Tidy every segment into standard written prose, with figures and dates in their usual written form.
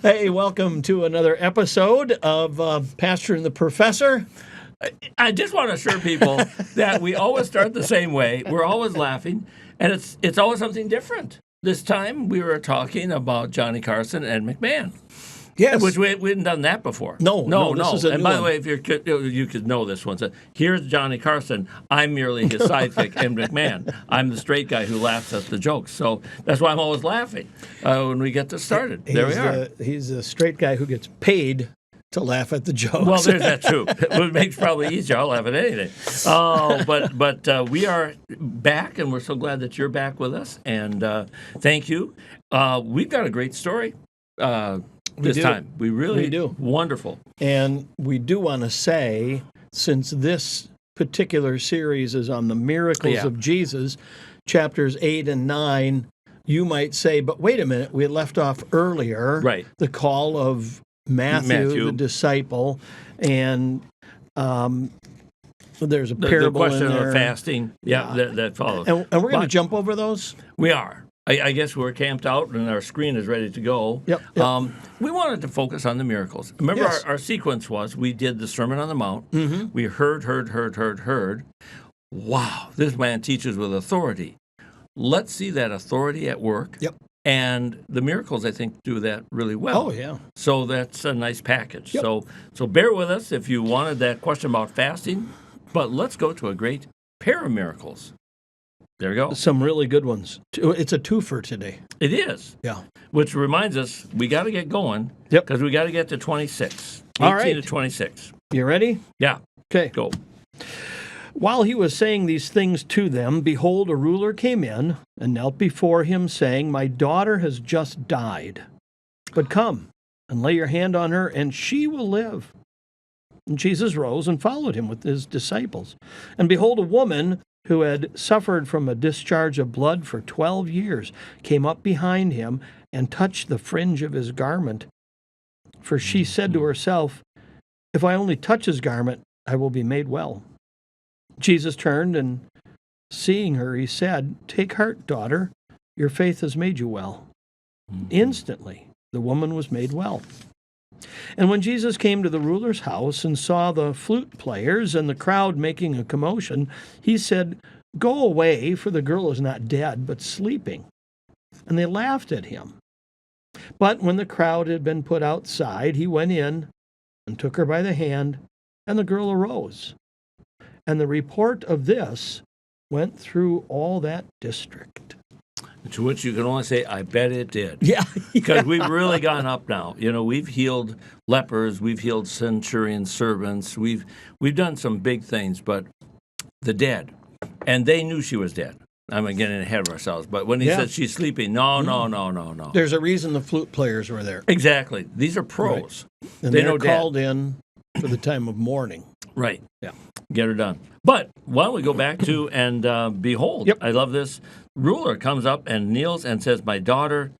Hey, welcome to another episode of Pastor and the Professor. I just want to assure people that we always start the same way. We're always laughing, and it's always something different. This time we were talking about Johnny Carson and McMahon. Yes. Which we hadn't done that before. No, this is a And new by the one. way, if you could know this one. So here's Johnny Carson. I'm merely his sidekick, M. McMahon. I'm the straight guy who laughs at the jokes. So that's why I'm always laughing when we get this started. There we are. He's a straight guy who gets paid to laugh at the jokes. Well, there's that too. It makes probably easier. I'll laugh at anything. But we are back, and we're so glad that you're back with us. And thank you. We've got a great story this time. We really do. Wonderful. And we do want to say, since this particular series is on the miracles of Jesus, chapters 8 and 9, you might say, but wait a minute, we had left off earlier. Right. The call of Matthew, the disciple, and there's a parable the question in there. of fasting. That follows. And we're going to jump over those? We are. I guess we're camped out and our screen is ready to go. Yep. We wanted to focus on the miracles. Remember, Yes. our sequence was we did the Sermon on the Mount. Mm-hmm. We heard. Wow, this man teaches with authority. Let's see that authority at work. Yep. And the miracles, I think, do that really well. Oh, yeah. So that's a nice package. Yep. So bear with us if you wanted that question about fasting. But let's go to a great pair of miracles. There we go. Some really good ones. It's a twofer today. It is. Yeah. Which reminds us, we got to get going. Yep. Because we got to get to 26. All 18 right. to 26. You ready? Yeah. Okay. Go. While he was saying these things to them, behold, a ruler came in and knelt before him, saying, My daughter has just died. But come and lay your hand on her, and she will live. And Jesus rose and followed him with his disciples. And behold, a woman who had suffered from a discharge of blood for 12 years came up behind him and touched the fringe of his garment. For she said to herself, If I only touch his garment, I will be made well. Jesus turned, and seeing her, he said, Take heart, daughter, your faith has made you well. Instantly, the woman was made well. And when Jesus came to the ruler's house and saw the flute players and the crowd making a commotion, he said, Go away, for the girl is not dead, but sleeping. And they laughed at him. But when the crowd had been put outside, he went in and took her by the hand, and the girl arose. And the report of this went through all that district. To which you can only say, I bet it did. Yeah. Because we've really gone up now. You know, we've healed lepers, we've healed centurion servants, we've done some big things, but the dead, and they knew she was dead. I'm getting ahead of ourselves, but when he said she's sleeping, no. There's a reason the flute players were there. Exactly. These are pros. Right. And they they're know called in for the time of mourning. Right. Yeah. Get her done. But why don't we go back to, and behold, Yep. I love this. Ruler comes up and kneels and says, My daughter,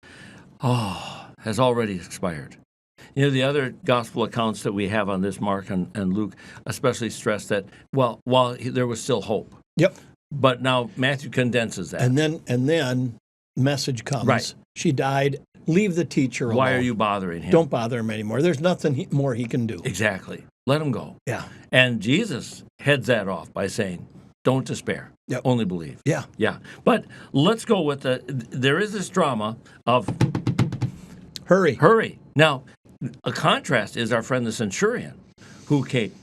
has already expired. You know, the other gospel accounts that we have on this, Mark and Luke, especially stress that, while there was still hope. Yep. But now Matthew condenses that. And then message comes. Right. She died. Leave the teacher alone. Why are you bothering him? Don't bother him anymore. There's nothing more he can do. Exactly. Let him go. Yeah. And Jesus heads that off by saying, Don't despair. Yep. Only believe. Yeah. Yeah. But let's go with there is this drama of Hurry. Now, a contrast is our friend the centurion who came.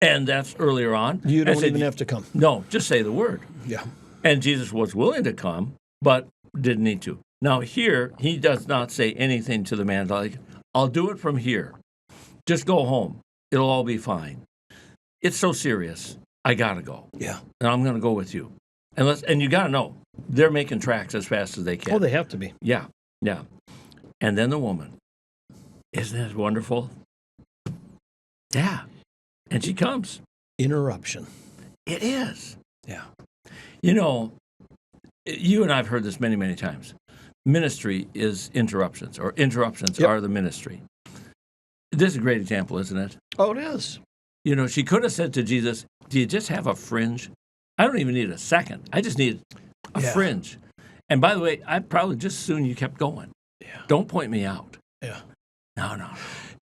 And that's earlier on. You I don't said, even have to come. No, just say the word. Yeah. And Jesus was willing to come, but didn't need to. Now, here, he does not say anything to the man like, I'll do it from here. Just go home. It'll all be fine. It's so serious. I got to go. Yeah. And I'm going to go with you. And you got to know, they're making tracks as fast as they can. Oh, they have to be. Yeah. And then the woman. Isn't that wonderful? Yeah. And she comes. Interruption. It is. Yeah. You know, you and I have heard this many, many times. Ministry is interruptions, or interruptions are the ministry. This is a great example, isn't it? Oh, it is. You know, she could have said to Jesus, do you just have a fringe? I don't even need a second. I just need a fringe. And by the way, I'd probably just as soon you kept going. Yeah. Don't point me out. Yeah. No,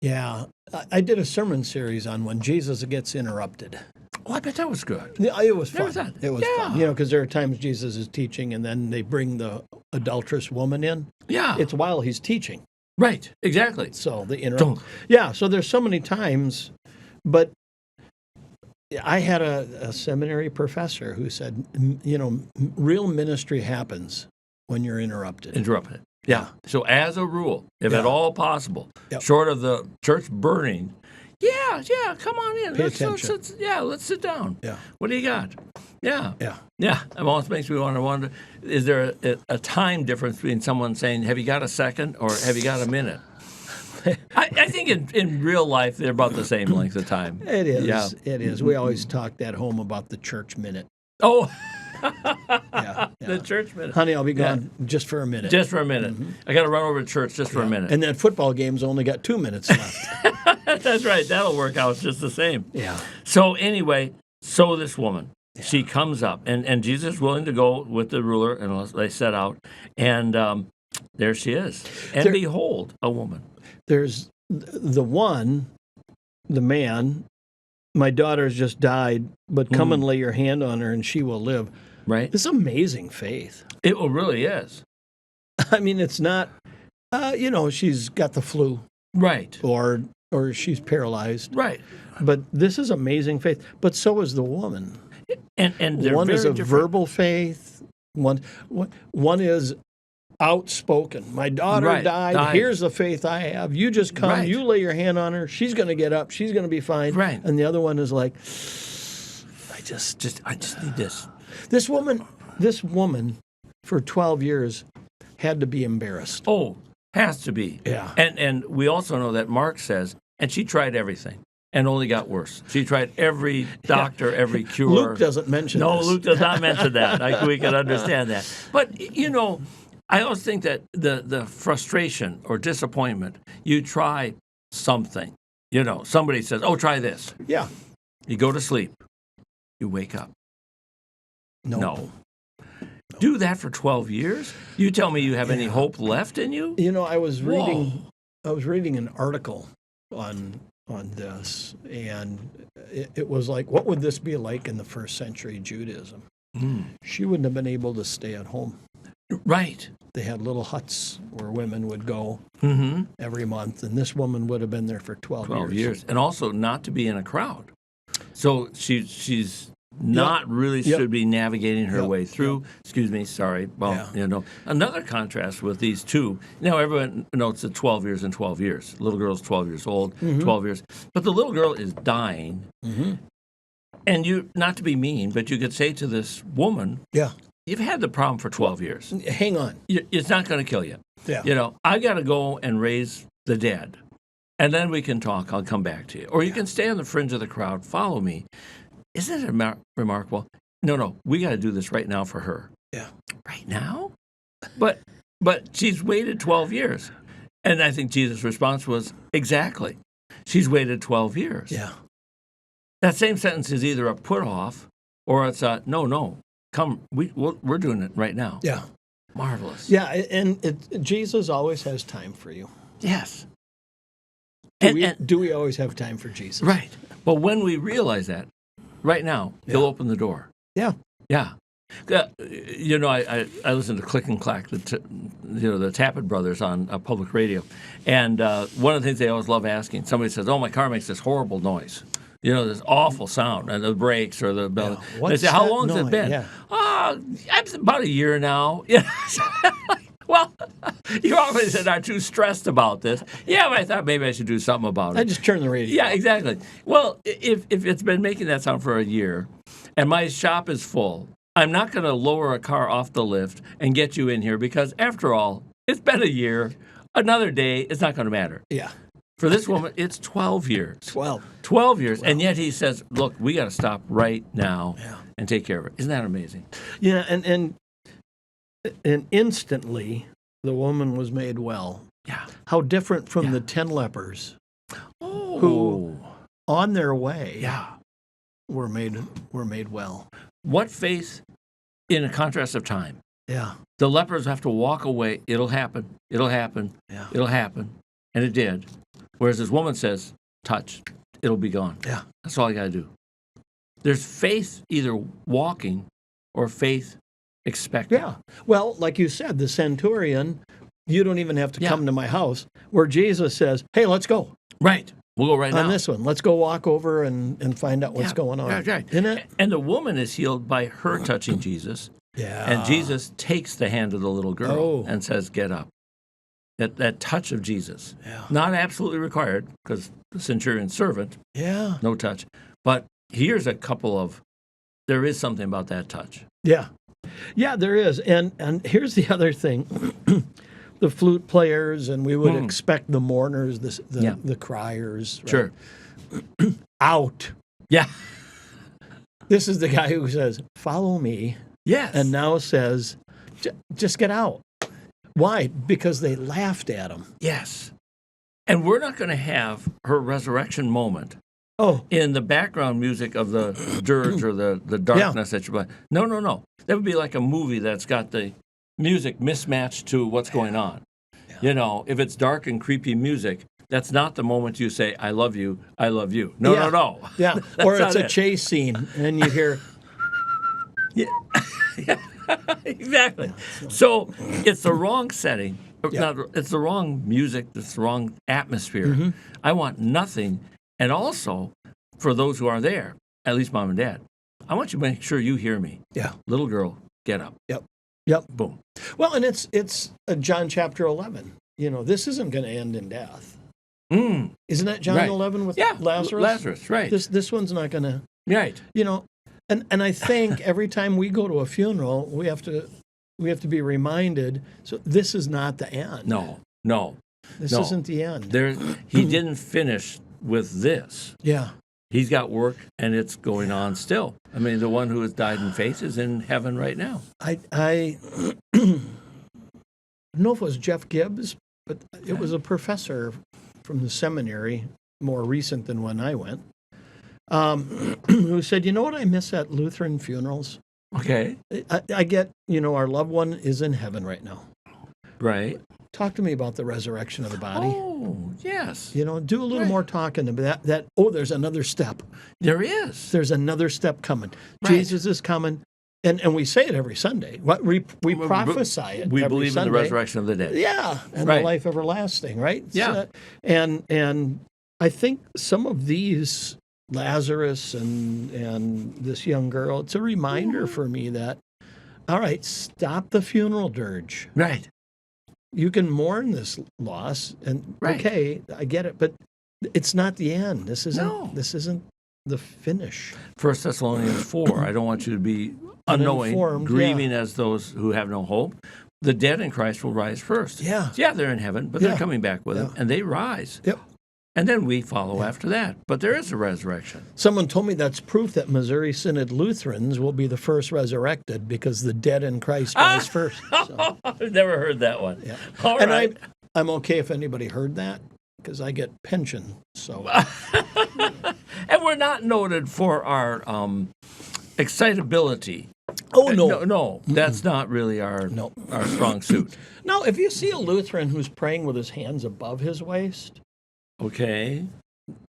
Yeah. I did a sermon series on when Jesus gets interrupted. Oh, I bet that was good. Yeah, it was Never fun. thought- It was yeah. fun. Because there are times Jesus is teaching and then they bring the adulterous woman in. Yeah. It's while he's teaching. Right. Exactly. So the interrupt. Don't. Yeah. So there's so many times, but I had a seminary professor who said, real ministry happens when you're interrupted. Interrupt it. Yeah. So as a rule, if Yeah. at all possible, Yep. short of the church burning, come on in. Pay Let's sit down. Yeah. What do you got? Yeah. Yeah. Yeah. It almost makes me wonder, is there a time difference between someone saying, have you got a second or have you got a minute? I think in real life, they're about the same length of time. It is. Yeah. It is. We always talked at home about the church minute. Oh, Yeah. the church minute. Honey, I'll be gone just for a minute. Just for a minute. I got to run over to church just for a minute. And that football game's only got 2 minutes left. That's right. That'll work out just the same. Yeah. So anyway, this woman, she comes up, and Jesus is willing to go with the ruler, and they set out, and there she is. And behold, a woman. There's the man, my daughter's just died, but come and lay your hand on her and she will live. Right? It's amazing faith. It really is. I mean, it's not, she's got the flu Right. or she's paralyzed. Right. But this is amazing faith. But so is the woman. And they're One very is a different. verbal faith. One is outspoken. My daughter died. Here's the faith I have. You just come. Right. You lay your hand on her. She's going to get up. She's going to be fine. Right. And the other one is like, I just need this. This woman, for 12 years, had to be embarrassed. Oh, has to be. Yeah. And we also know that Mark says, and she tried everything and only got worse. She tried every doctor, every cure. Luke doesn't mention No, this. Luke does not mention that. We can understand that. But, I always think that the frustration or disappointment, you try something. Somebody says, oh, try this. Yeah. You go to sleep. You wake up. No. Do that for 12 years? You tell me you have any hope left in you? I was reading Whoa. I was reading an article on this, and it was like, what would this be like in the first century Judaism? She wouldn't have been able to stay at home. Right. They had little huts where women would go every month, and this woman would have been there for 12 years. And also not to be in a crowd. So she's not really should be navigating her way through. Excuse me, sorry. Well, another contrast with these two. Now, everyone knows that 12 years and 12 years. The little girl's 12 years old, 12 years. But the little girl is dying. And you, not to be mean, but you could say to this woman, you've had the problem for 12 years. Hang on. It's not going to kill you. Yeah. I got to go and raise the dead. And then we can talk. I'll come back to you. Or you can stay on the fringe of the crowd. Follow me. Isn't it remarkable? No. We got to do this right now for her. Yeah. Right now? But she's waited 12 years. And I think Jesus' response was, exactly. She's waited 12 years. Yeah. That same sentence is either a put off or it's a no. Come, we're doing it right now. Yeah. Marvelous. Yeah, and Jesus always has time for you. Yes. Do we always have time for Jesus? Right. But when we realize that, right now, he'll open the door. Yeah. Yeah. I listen to Click and Clack, the Tappet brothers on public radio. And one of the things they always love asking, somebody says, oh, my car makes this horrible noise. This awful sound, and the brakes or the bell. Yeah. They say, how long noise? has it been? Yeah. About a year now. Well, you obviously are too stressed about this. Yeah, but I thought maybe I should do something about it. I just turned the radio. Yeah, exactly. Well, if it's been making that sound for a year, and my shop is full, I'm not going to lower a car off the lift and get you in here because, after all, it's been a year. Another day, it's not going to matter. Yeah. For this woman, it's 12 years. 12 years. And yet he says, look, we got to stop right now and take care of it. Isn't that amazing? Yeah, and instantly the woman was made well. Yeah. How different from the 10 lepers who, on their way, were made well. What faith in a contrast of time? Yeah. The lepers have to walk away. It'll happen. It'll happen. Yeah. It'll happen. And it did. Whereas this woman says, touch, it'll be gone. Yeah. That's all I got to do. There's faith either walking or faith expecting. Yeah. Well, like you said, the centurion, you don't even have to Yeah. come to my house, where Jesus says, hey, let's go Right. We'll go right on now. this one. Let's go walk over and find out what's Yeah, going on. right. Isn't it? And the woman is healed by her touching Jesus. Yeah. And Jesus takes the hand of the little girl Oh. and says, get up. That touch of Jesus. Yeah. Not absolutely required, because the centurion's servant, Yeah. no touch. But here's a couple of, there is something about that touch. Yeah. Yeah, there is. And here's the other thing. The flute players, and we would expect the mourners, the criers. Right? Sure. Out. Yeah. This is the guy who says, follow me, Yes. and now says, just get out. Why? Because they laughed at him. Yes. And we're not going to have her resurrection moment Oh, in the background music of the dirge or the darkness that you're. No. That would be like a movie that's got the music mismatched to what's going on. You know, if it's dark and creepy music, that's not the moment you say, I love you, I love you. No. yeah. That's Or it's not a it. chase scene, and you hear, Exactly. So it's the wrong setting. It's the wrong music. It's the wrong atmosphere. I want nothing. And also, for those who are there, at least mom and dad, I want you to make sure you hear me. yeah. Little girl, get up. Yep. Boom. Well, and it's John chapter 11. You know, this isn't going to end in death. Mm. Isn't that John Right. 11 with Yeah. Lazarus? Lazarus, right. This one's not going to, Right. you know, and I think every time we go to a funeral, we have to be reminded. So this is not the end. No. This no. isn't the end. He didn't finish with this. Yeah. He's got work, and it's going on still. I mean, the one who has died in faith is in heaven right now. I don't know if it was Jeff Gibbs, but it was a professor from the seminary, more recent than when I went, who said, you know what I miss at Lutheran funerals? Okay. I get, our loved one is in heaven right now. Right. Talk to me about the resurrection of the body. Oh, yes. Do a little Right. more talking about that. There's another step. There is. There's another step coming. Right. Jesus is coming. And we say it every Sunday. We prophesy it We every believe Sunday. in the resurrection of the dead. Yeah, and Right. the life everlasting, right? Yeah. So, and I think some of these, Lazarus and this young girl, it's a reminder for me that, all right, stop the funeral dirge. Right. You can mourn this loss, and Right. okay, I get it, but it's not the end. This isn't. No. This isn't the finish. 1 Thessalonians 4. I don't want you to be unknowing, Uninformed, grieving as those who have no hope. The dead in Christ will rise first. Yeah. Yeah, they're in heaven, but Yeah. they're coming back with him, Yeah. and they rise. Yep. And then we follow after that. But there is a resurrection. Someone told me that's proof that Missouri Synod Lutherans will be the first resurrected because the dead in Christ rise first. So, I've never heard that one. yeah. All And right. I'm okay if anybody heard that because I get pension. So And we're not noted for our excitability. No, that's not really our No. our strong suit. Now, if you see a Lutheran who's praying with his hands above his waist, Okay.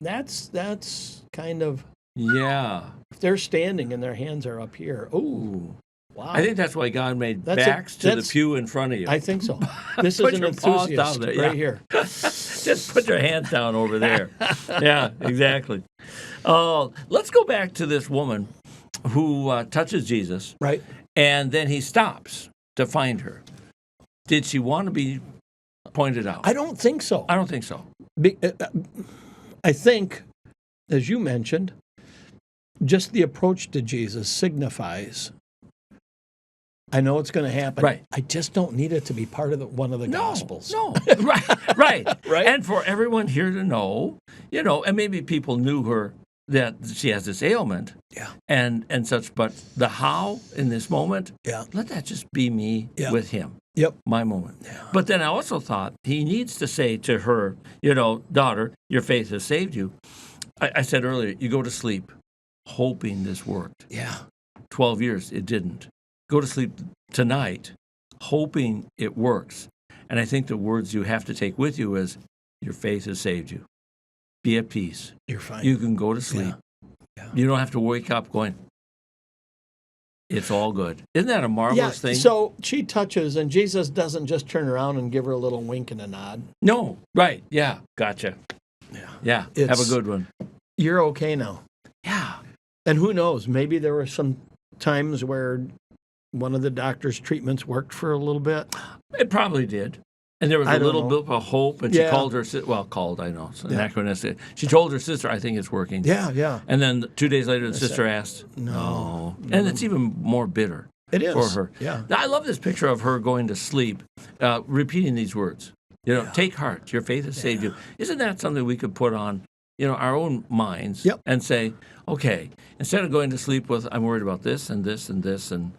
that's kind of, Yeah. if they're standing and their hands are up here. Oh, Ooh. wow. I think that's why God made That's backs to the that's- pew in front of you. I think so. This Put is an your paws enthusiast down there, right yeah. here. Just put your hands down over there. Yeah, exactly. Let's go back to this woman who touches Jesus, Right. and then he stops to find her. Did she want to be pointed out? I don't think so. I don't think so. I think, as you mentioned, just the approach to Jesus signifies, I know it's going to happen. Right. I just don't need it to be part of one of the Gospels. No, right. Right. And for everyone here to know, and maybe people knew her that she has this ailment, Yeah. and such, but the how in this moment, Yeah. let that just be me Yeah. with him. Yep. My moment. But then I also thought he needs to say to her, daughter, your faith has saved you. I said earlier, you go to sleep hoping this worked. Yeah. 12 years, it didn't. Go to sleep tonight hoping it works. And I think the words you have to take with you is, your faith has saved you. be at peace. You're fine. You can go to sleep. Yeah. You don't have to wake up going, it's all good. Isn't that a marvelous thing? So she touches, and Jesus doesn't just turn around and give her a little wink and a nod. No, right. Yeah, gotcha. Yeah, have a It's- good one. You're okay now. Yeah. And who knows? Maybe there were some times where one of the doctor's treatments worked for a little bit. It probably did. And there was I a don't little know. bit of hope, and she Yeah. called her I know, it's anachronistic. She told her sister, I think it's working. Yeah. And then 2 days later, the sister asked, No. And it's even more bitter It is. for her. Yeah. Now, I love this picture of her going to sleep, repeating these words. Take heart, your faith has saved you. Isn't that something we could put on, our own minds and say, okay, instead of going to sleep with, I'm worried about this and this and this, and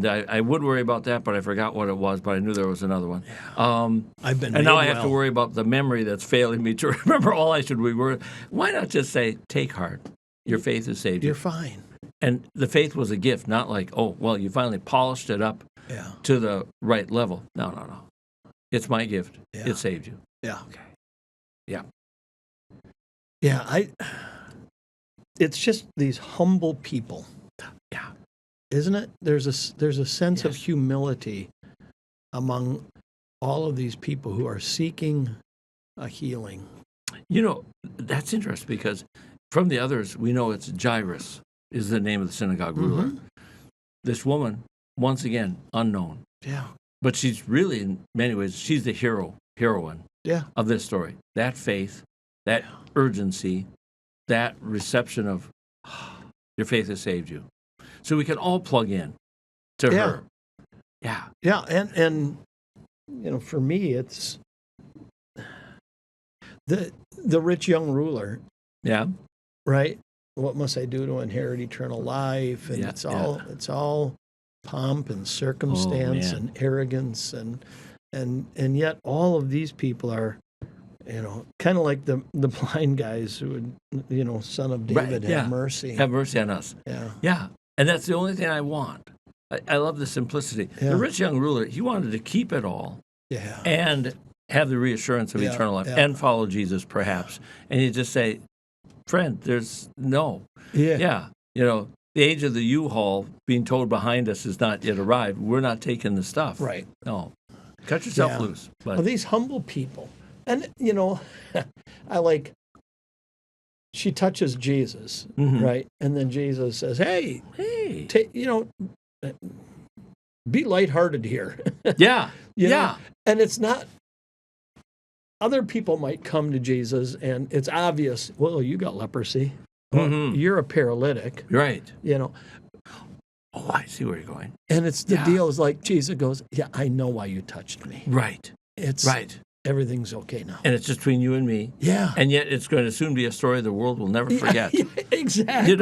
I would worry about that, but I forgot what it was, but I knew there was another one. I've been And now I made have to well. worry about the memory that's failing me to remember all I should be worried. Why not just say, take heart, your faith has saved You're you. fine. And the faith was a gift, not like, oh, well, you finally polished it up Yeah. to the right level. No. It's my gift. Yeah. It saved you. Yeah. Okay. Yeah. Yeah. It's just these humble people. Yeah. Isn't it? There's a sense of Yes. humility among all of these people who are seeking a healing. That's interesting because from the others, we know it's Jairus is the name of the synagogue ruler. Mm-hmm. This woman, once again, unknown. Yeah. But she's really, in many ways, she's the heroine Yeah. of this story. That faith, that urgency, that reception of your faith has saved you. So we can all plug in to Yeah. her. Yeah. Yeah. And for me, it's the rich young ruler, Yeah. right? What must I do to inherit eternal life? And Yeah, it's all pomp and circumstance man. and arrogance and yet all of these people are, kind of like the blind guys who would, Son of Right, David, yeah. have mercy. Have mercy on us. Yeah. Yeah. And that's the only thing I want. I love the simplicity. Yeah. The rich young ruler, he wanted to keep it all Yeah. and have the reassurance of Yeah, eternal life yeah. and follow Jesus, perhaps. And you just say, friend, there's no. Yeah. Yeah. The age of the U-Haul being towed behind us has not yet arrived. We're not taking the stuff. Right. No. Cut yourself Yeah. loose. But Well, these humble people. And, she touches Jesus, Mhm. right? And then Jesus says, hey, hey. be lighthearted here. Yeah. You know? Yeah. And it's not, other people might come to Jesus and it's obvious, well, you got leprosy. Or, Mhm. you're a paralytic, Right. Oh, I see where you're going. and it's the Yeah. deal is like Jesus goes, yeah, I know why you touched me. Right. It's Right. everything's okay now. And it's just between you and me. Yeah. And yet it's going to soon be a story the world will never forget. Yeah, exactly.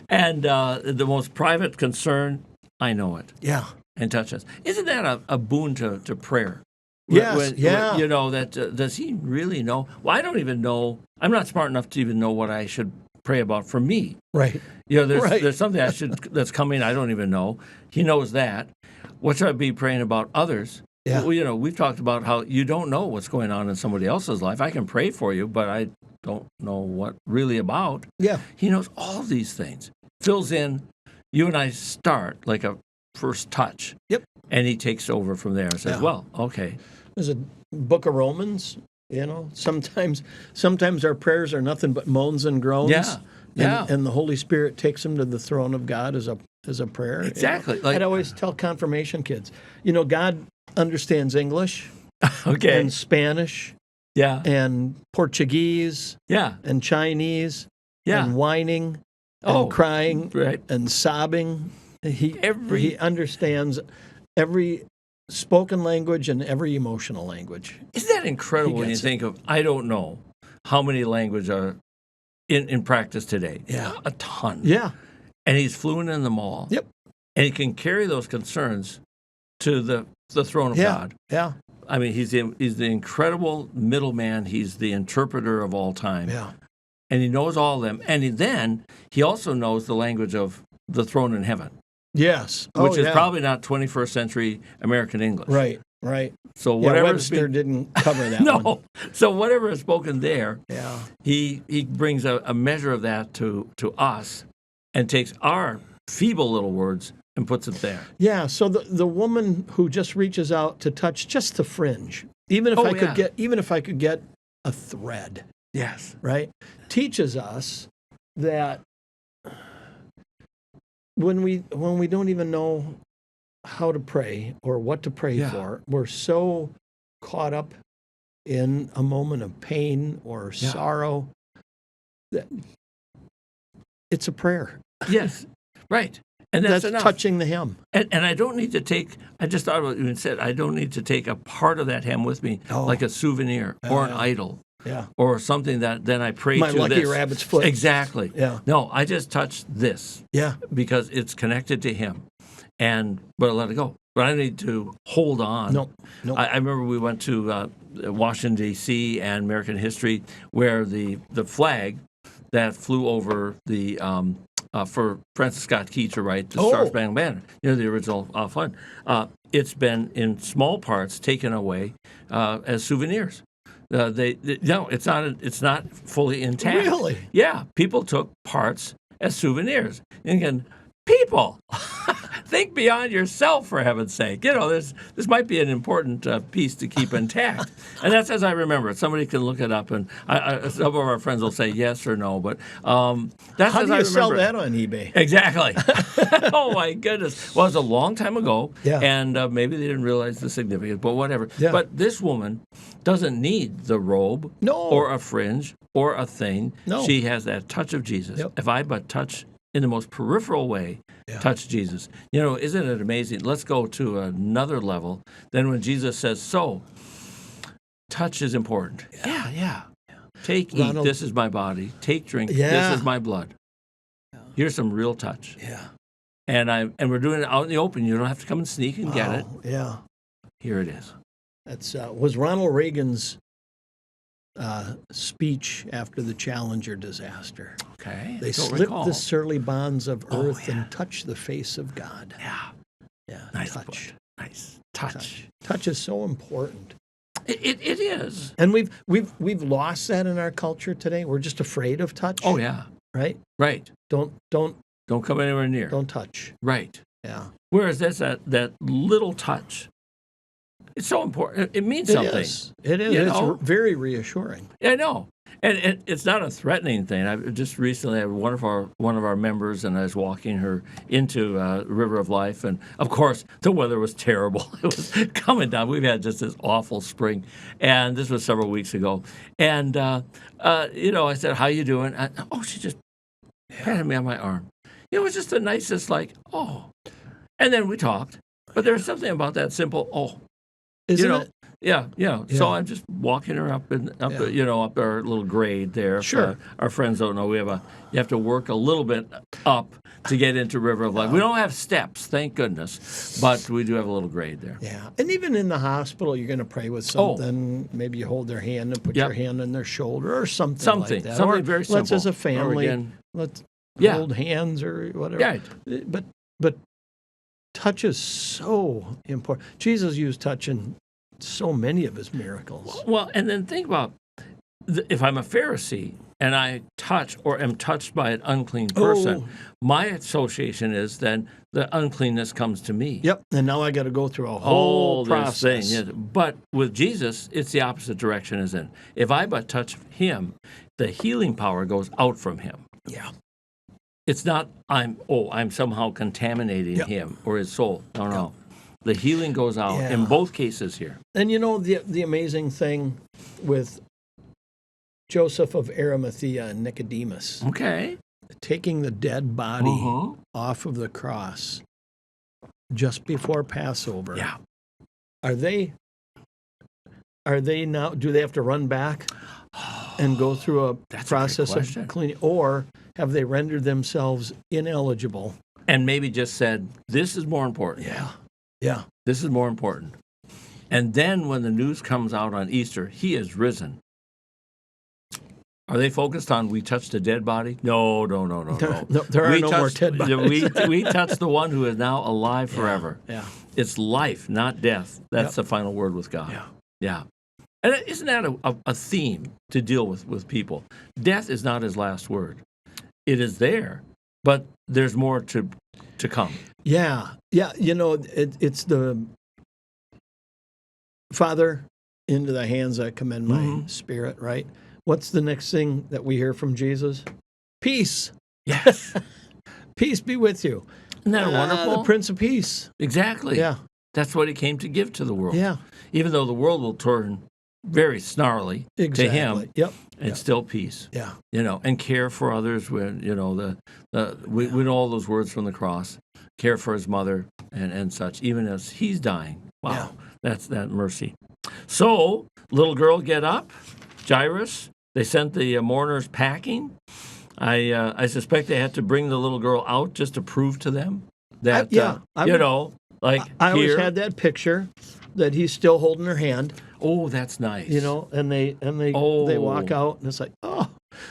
And the most private concern, I know it, Yeah. and touch us. Isn't that a boon to prayer? Yes, yeah. Does he really know? Well, I don't even know. I'm not smart enough to even know what I should pray about for me. Right. There's Right. something that's coming I don't even know. He knows that. What should I be praying about others? Yeah. Well, we've talked about how you don't know what's going on in somebody else's life. I can pray for you, but I don't know what really about. Yeah. He knows all these things. Fills in. You and I start like a first touch. Yep. And he takes over from there and says, Yeah. well, okay. There's a book of Romans, sometimes our prayers are nothing but moans and groans. Yeah. Yeah. And the Holy Spirit takes them to the throne of God as a prayer. Exactly. Like- I'd always tell confirmation kids, God understands English Okay. and Spanish Yeah. and Portuguese Yeah. and Chinese Yeah. and whining Oh, and crying right. and sobbing. He understands every spoken language and every emotional language. Isn't that incredible when you gets it. think of, I don't know how many languages are in practice today. Yeah. A ton. Yeah. And he's fluent in them all. Yep. And he can carry those concerns to the throne of Yeah. God. Yeah. I mean, he's the incredible middleman. He's the interpreter of all time. Yeah. And he knows all of them. And then he also knows the language of the throne in heaven, Yes. which is yeah. probably not 21st century American English. Right. So Yeah, whatever Webster didn't cover that no. one. So whatever is spoken there, Yeah. He brings a measure of that to us and takes our feeble little words and puts it there. Yeah, so the woman who just reaches out to touch just the fringe, even if I could get a thread, Yes. right? Teaches us that when we don't even know how to pray or what to pray for, we're so caught up in a moment of pain or sorrow that it's a prayer. Yes. Right. And that's enough. Touching the hem. And I don't need to take, I just thought about it and said, I don't need to take a part of that hem with me, like a souvenir or an idol. Yeah. Or something that then I pray My to lucky this. rabbit's foot. Exactly. Yeah. No, I just touch this. Yeah. Because it's connected to him. But I let it go. But I need to hold on. No. I remember we went to Washington, D.C. and American history where the flag that flew over the for Francis Scott Key to write the Star Spangled Banner, the original fund. It's been in small parts taken away as souvenirs. No, it's not fully intact. Really? Yeah, people took parts as souvenirs. And again, people, think beyond yourself, for heaven's sake. This might be an important piece to keep intact. And that's as I remember it. Somebody can look it up, and some of our friends will say yes or no. But that's how as do I you remember sell it. that on eBay? Exactly. Oh, my goodness. Well, it was a long time ago, Yeah. and maybe they didn't realize the significance, but whatever. Yeah. But this woman doesn't need the robe or a fringe or a thing. No. She has that touch of Jesus. Yep. If I but touch in the most peripheral way, touch Jesus. Isn't it amazing? Let's go to another level. Then when Jesus says, so, touch is important. Yeah. Take, Ronald, eat, this is my body. Take, drink, Yeah. this is my blood. Here's some real touch. Yeah. And we're doing it out in the open. You don't have to come and sneak and get it. Yeah. Here it is. That's was Ronald Reagan's speech after the Challenger disaster. Okay. They slipped the surly bonds of earth and touched the face of God. Yeah. Nice touch. put. Nice. Touch. Touch is so important. It is. And we've lost that in our culture today. We're just afraid of touch. Oh yeah. Right? Right. Don't come anywhere near. Don't touch. Right. Yeah. Whereas that's that little touch. It's so important. It means something. It is. It's very reassuring. I know. And it's not a threatening thing. I just recently had one of our members, and I was walking her into River of Life, and of course the weather was terrible. It was coming down. We've had just this awful spring, and this was several weeks ago. And I said, "How you doing?" She just patted me on my arm. It was just the nicest, and then we talked. But there was something about that simple Isn't it? Yeah. So I'm just walking her up up our little grade there. Sure. Our friends don't know you have to work a little bit up to get into River of Life. We don't have steps, thank goodness, but we do have a little grade there. Yeah. And even in the hospital, you're going to pray with something. Maybe you hold their hand and put your hand on their shoulder or something like that. Something very simple. Let's, as a family, let's hold hands or whatever. Right. But touch is so important. Jesus used touch in so many of his miracles. Well, and then think about if I'm a Pharisee and I touch or am touched by an unclean person, my association is then the uncleanness comes to me. Yep. And now I got to go through a whole process. This thing. Yeah. But with Jesus, it's the opposite direction as in. If I but touch him, the healing power goes out from him. Yeah. It's not I'm somehow contaminating him or his soul. No. The healing goes out in both cases here. And the amazing thing with Joseph of Arimathea and Nicodemus. Okay. Taking the dead body off of the cross just before Passover. Yeah. Are they now, do they have to run back and go through a process of cleaning, or have they rendered themselves ineligible? And maybe just said, this is more important. Yeah. This is more important. And then when the news comes out on Easter, he is risen. Are they focused on we touched a dead body? No. There are no more dead bodies. we touched the one who is now alive forever. Yeah. It's life, not death. That's the final word with God. Yeah. And isn't that a theme to deal with people? Death is not his last word. It is there, but there's more to come. Yeah. It's the Father, into the hands I commend my spirit, right? What's the next thing that we hear from Jesus? Peace. Yes. Peace be with you. Isn't that wonderful? The Prince of Peace. Exactly. Yeah. That's what he came to give to the world. Yeah. Even though the world will turn very snarly to him, Yep. it's still peace. Yeah. And care for others. When we know all those words from the cross. Care for his mother and such, even as he's dying. Wow, Yeah. That's that mercy. So, little girl, get up. Jairus. They sent the mourners packing. I suspect they had to bring the little girl out just to prove to them that I always had that picture that he's still holding her hand. Oh, that's nice. And they walk out, and it's like, oh.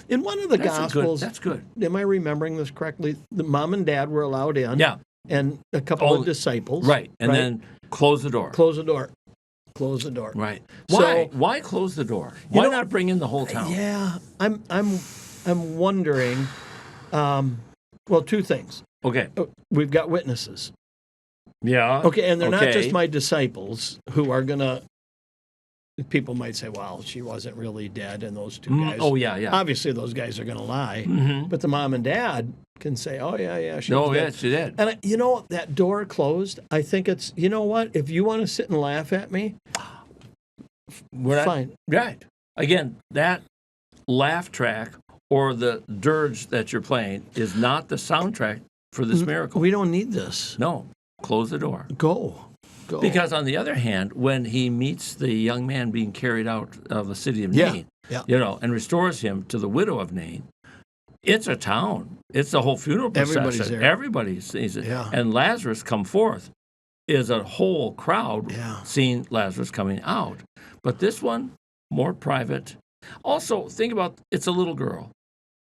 In one of the Gospels, that's good. Am I remembering this correctly? The mom and dad were allowed in. Yeah. And a couple of disciples. Right. And then close the door. Close the door. Close the door. Right. So, Why close the door? Why not bring in the whole town? Yeah. I'm wondering. Two things. Okay. We've got witnesses. Yeah. Okay, and they're not just my disciples who are gonna. People might say, "Well, she wasn't really dead," and those two guys. Oh yeah. Obviously, those guys are gonna lie. Mm-hmm. But the mom and dad can say, "Oh yeah, she." No, was dead. yeah, she did. And that door closed. I think it's. You know what? If you want to sit and laugh at me, fine. Right. Again, that laugh track or the dirge that you're playing is not the soundtrack for this miracle. We don't need this. No. Close the door. Go. Because on the other hand, when he meets the young man being carried out of the city of Nain, and restores him to the widow of Nain, it's a town. It's the whole funeral procession. Everybody's there. Everybody sees it. Yeah. And Lazarus come forth is a whole crowd seeing Lazarus coming out. But this one, more private. Also, think about it's a little girl.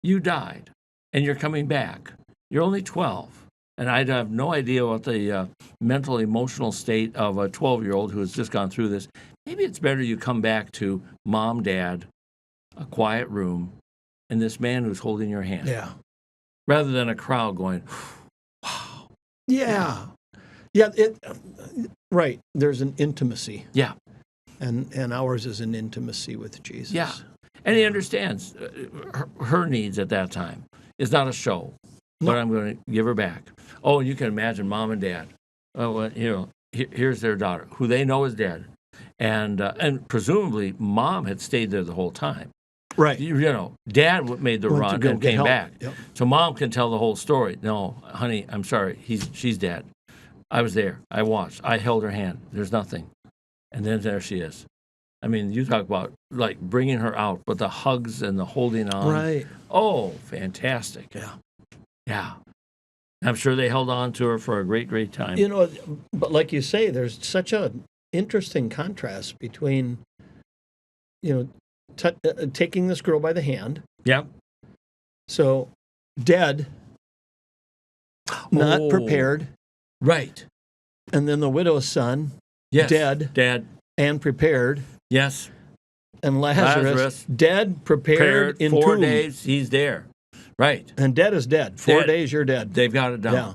You died, and you're coming back. You're only 12. And I have no idea what the mental, emotional state of a 12-year-old who has just gone through this. Maybe it's better you come back to mom, dad, a quiet room, and this man who's holding your hand. Yeah. Rather than a crowd going, wow. Yeah. Right. There's an intimacy. Yeah. And ours is an intimacy with Jesus. Yeah. And he understands her needs at that time. It's not a show. But I'm going to give her back. Oh, and you can imagine mom and dad. Oh, well, here's their daughter, who they know is dead, and presumably mom had stayed there the whole time. Right. Dad made the run and came back. Yep. So mom can tell the whole story. No, honey, I'm sorry. She's dead. I was there. I watched. I held her hand. There's nothing. And then there she is. I mean, you talk about like bringing her out, but the hugs and the holding on. Right. Oh, fantastic. Yeah. I'm sure they held on to her for a great, great time. But like you say, there's such an interesting contrast between, taking this girl by the hand. Yeah. So, dead, not prepared. Right. And then the widow's son, yes. dead, and prepared. Yes. And Lazarus dead, prepared, in 4 tomb. days, he's there. Right. And dead is dead. 4 days, you're dead. They've got it down. Yeah.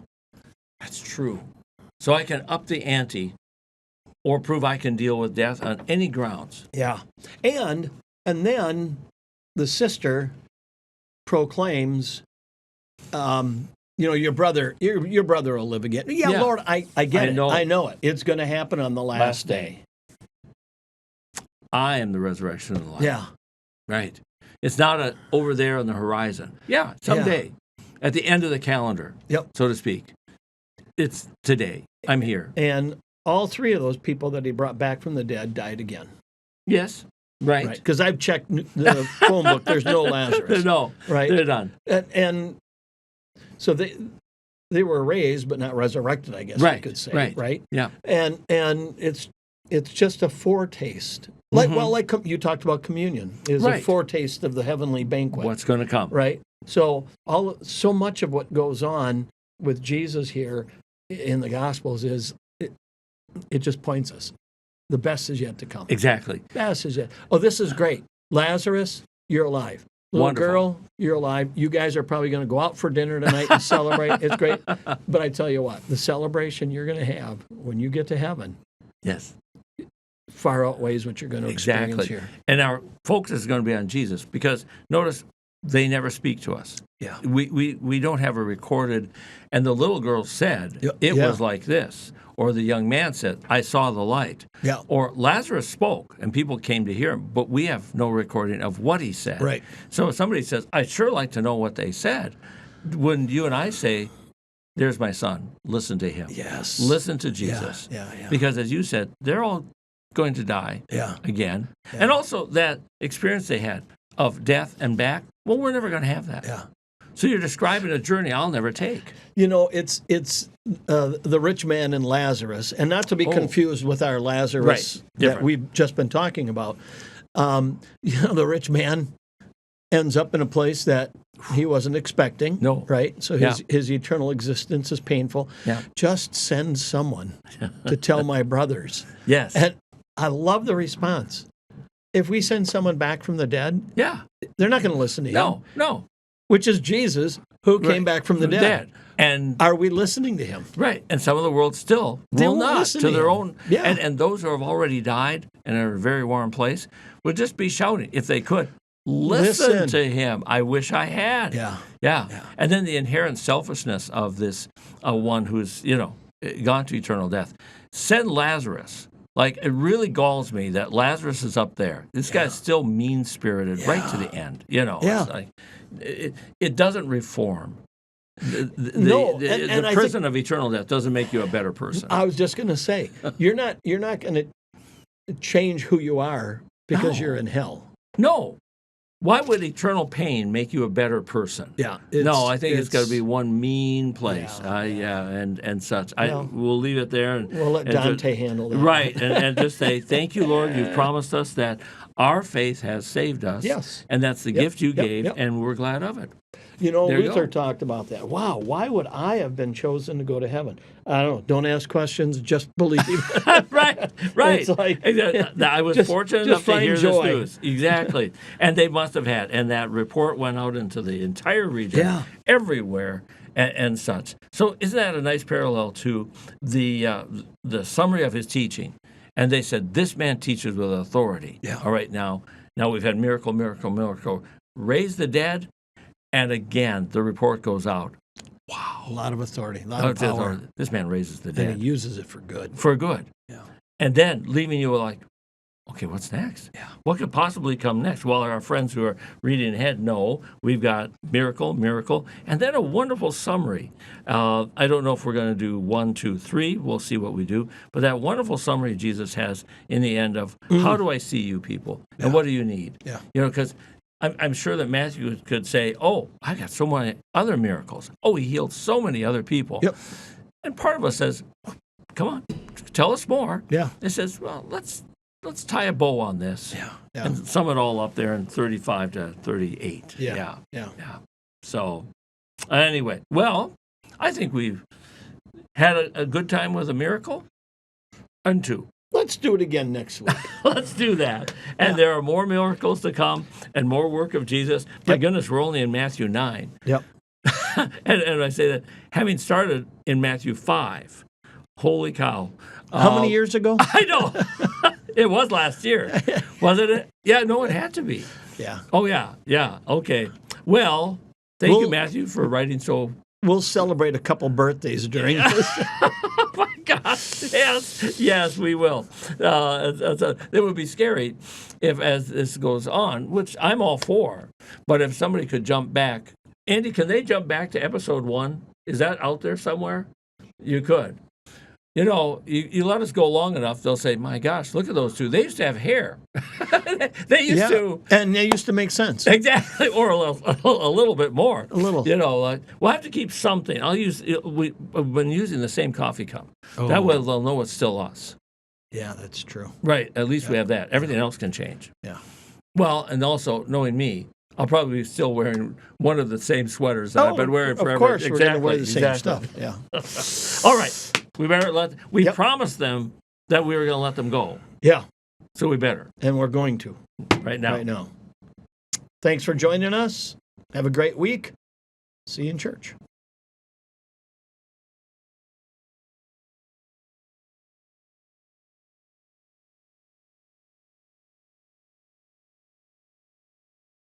That's true. So I can up the ante or prove I can deal with death on any grounds. Yeah. And then the sister proclaims, your brother will live again. Yeah. Lord, I get it. I know it. It's going to happen on the last day. I am the resurrection and the life. Yeah. Right. It's not over there on the horizon. Yeah, someday. At the end of the calendar, so to speak. It's today. I'm here. And all three of those people that he brought back from the dead died again. Yes. Right. Because I've checked the phone book. There's no Lazarus. No. Right. They're done. And so they were raised but not resurrected, I guess you could say. Right. Yeah. And it's just a foretaste. Like you talked about communion is a foretaste of the heavenly banquet. What's going to come? Right. So so much of what goes on with Jesus here in the Gospels is it just points us the best is yet to come. Exactly. Best is yet. Oh, this is great. Lazarus, you're alive. Little Wonderful. girl, you're alive. You guys are probably going to go out for dinner tonight and celebrate. It's great. But I tell you what, the celebration you're going to have when you get to heaven Yes. far outweighs what you're going to experience Exactly. here. And our focus is going to be on Jesus because notice they never speak to us. Yeah. We don't have a recorded. And the little girl said, it Yeah. was like this. Or the young man said, I saw the light. Yeah. Or Lazarus spoke and people came to hear him, but we have no recording of what he said. Right. So if somebody says, I'd sure like to know what they said, when you and I say, there's my son, listen to him. Yes. Listen to Jesus. Yeah. Because as you said, they're all going to die Yeah. again. Yeah. And also that experience they had of death and back, well, we're never going to have that. Yeah. So you're describing a journey I'll never take. You know, it's the rich man and Lazarus, and not to be confused with our Lazarus Right. that Different. we've just been talking about. The rich man ends up in a place that he wasn't expecting. No. Right? So his eternal existence is painful. Yeah. Just send someone to tell my brothers. Yes. And I love the response. If we send someone back from the dead, Yeah. they're not going to listen to him. No. Which is Jesus, who came back from the dead. And Are we listening to him? right. And some of the world still They will won't not listen to to their him. own. Yeah. And those who have already died and are in a very warm place would just be shouting, if they could, listen to him. I wish I had. Yeah. And then the inherent selfishness of this one who's, gone to eternal death. Send Lazarus. Like, it really galls me that Lazarus is up there. This guy's still mean-spirited right to the end. Yeah. It's like, it doesn't reform. No, The and I prison of eternal death doesn't make you a better person. I was just going to say, you're not going to change who you are because No. you're in hell. No. Why would eternal pain make you a better person? Yeah. No, I think it's got to be one mean place. Yeah, And such. Well, We'll leave it there. And, We'll let and Dante handle that. Right, and just say, thank you, Lord. You've promised us that our faith has saved us. Yes. And that's the Yep, gift you yep, gave, yep. and we're glad of it. You know, There you Luther go. talked about that. Wow, why would I have been chosen to go to heaven? I don't know. Don't ask questions, just believe. right. It's like- I was just- fortunate just enough to find hear joy. this news. Exactly. And they must have had. And that report went out into the entire region, Yeah. everywhere, and such. So isn't that a nice parallel to the summary of his teaching? And they said, this man teaches with authority. Yeah. All right, now we've had miracle, raise the dead, and again, the report goes out. A lot of authority, a lot of power. This man raises the And dead he uses it for good. for good. Yeah. And then leaving you like, okay, what's next? Yeah. What could possibly come next? Well, our friends who are reading ahead know we've got miracle, and then a wonderful summary. I don't know if we're going to do 1, 2, 3. We'll see what we do. But that wonderful summary Jesus has in the end of how do I see you people and what do you need? Yeah. Because I'm sure that Matthew could say, oh, I got so many other miracles. Oh, he healed so many other people. Yep. And part of us says, come on, tell us more. Yeah. It says, well, let's tie a bow on this. Yeah. And sum it all up there in 35 to 38. Yeah. So anyway, well, I think we've had a good time with a miracle. And 2. Let's do it again next week. Let's do that. And there are more miracles to come and more work of Jesus. My goodness, we're only in Matthew 9. Yep. And I say that having started in Matthew 5, holy cow. How many years ago? I know. It was last year. Wasn't it? Yeah, no, it had to be. Yeah. Oh, yeah. Okay. Well, thank you, Matthew, for writing so. We'll celebrate a couple birthdays during this. Oh, my gosh. Yes, we will. It would be scary if, as this goes on, which I'm all for, but if somebody could jump back. Andy, can they jump back to episode 1? Is that out there somewhere? You could. You let us go long enough, they'll say, my gosh, look at those two. They used to have hair. They used to. And they used to make sense. Exactly, or a little bit more. A little. We'll have to keep something. I've been using the same coffee cup. That way they'll know it's still us. Yeah, that's true. Right, at least we have that. Everything else can change. Yeah. Well, and also, knowing me, I'll probably be still wearing one of the same sweaters that I've been wearing forever. Of course, we're going to Exactly, wear the same exactly. stuff. Yeah. All right. We better we promised them that we were going to let them go. Yeah, So we better and we're going to right now. right now. Thanks for joining us. Have a great week. See you in church.